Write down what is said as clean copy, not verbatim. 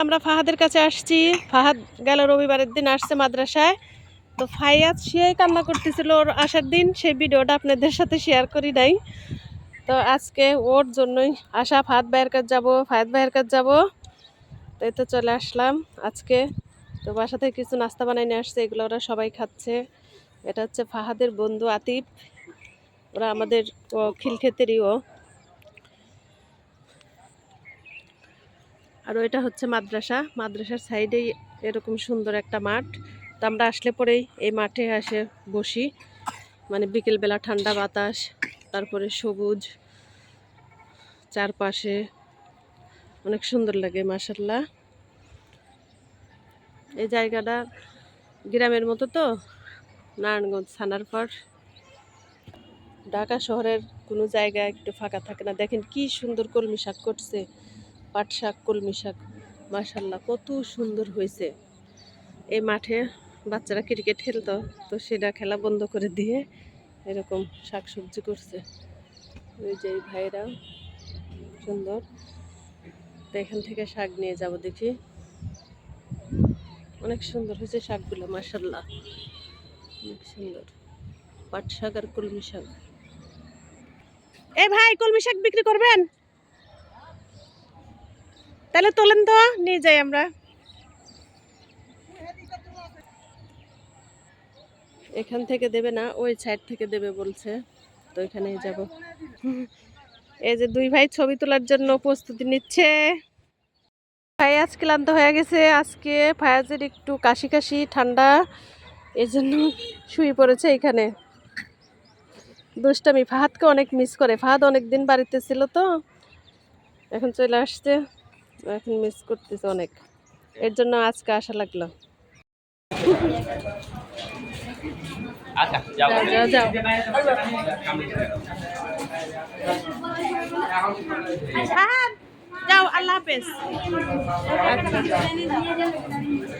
আমরা ফাহাদের কাছে আসছি। ফাহাদ গেল রবিবারের দিন আসছে মাদ্রাসায়। তো ফাইয়াজ সেই কান্না করতেছিল ওর আসার দিন, সেই ভিডিওটা আপনাদের সাথে শেয়ার করি নাই। তো আজকে ওর জন্যই আসা, ফাহাদ ভাইয়ের কাছে যাবো, ফায়াদ ভাইয়ের কাছে যাবো। তো এই তো চলে আসলাম আজকে। তো বাসা থেকে কিছু নাস্তা বানাই নিয়ে আসছে, এগুলো ওরা সবাই খাচ্ছে। এটা হচ্ছে ফাহাদের বন্ধু আতিফ, ওরা আমাদের খিলক্ষেতেরই। আর ওইটা হচ্ছে মাদ্রাসার সাইডেই এরকম সুন্দর একটা মাঠ। তো আমরা আসলে পরেই এই মাঠে এসে বসি, মানে বিকেলবেলা ঠান্ডা বাতাস, তারপরে সবুজ চারপাশে, অনেক সুন্দর লাগে মাশাআল্লাহ। এই জায়গাটা গ্রামের মতো, তো নারায়ণগঞ্জ থানার পর। ঢাকা শহরের কোনো জায়গা একটু ফাঁকা থাকে না। দেখেন কি সুন্দর কলমি শাক করছে, পাট শাক, কলমি শাক, মাশাআল্লাহ কত সুন্দর হয়েছে। এই মাঠে বাচ্চারা ক্রিকেট খেলতো, তো সেটা খেলা বন্ধ করে দিয়ে এরকম শাকসবজি করছে। ওই যে এই ভাইরা সুন্দর। তো এখান থেকে শাক নিয়ে যাব, দেখি অনেক সুন্দর হয়েছে শাকগুলো মাশাআল্লাহ, অনেক সুন্দর। পাট শাক আর কলমি শাক। এই ভাই, কলমি শাক বিক্রি করবেন? তাহলে তোলেন তো, নিয়ে যাই আমরা। এখান থেকে দেবে না, ওই সাইড থেকে দেবে বলছে, তো এখানেই যাব। এই যে দুই ভাই ছবি তোলার জন্য প্রস্তুতি নিচ্ছে। ফায়াজ ক্লান্ত হয়ে গেছে আজকে, ফায়াজের একটু কাশি কাশি ঠান্ডা, এই জন্য শুয়ে পড়েছে এখানে। দুষ্টামি, ফাহাদকে অনেক মিস করে। ফাহাদ অনেকদিন বাড়িতে ছিল, তো এখন চলে আসছে, এখন মিস করতেছে অনেক, এর জন্য আজকে আসা লাগলো। যাও যাও যাও। ফাহাদ যাও, আল্লাহ হাফেজ। আচ্ছা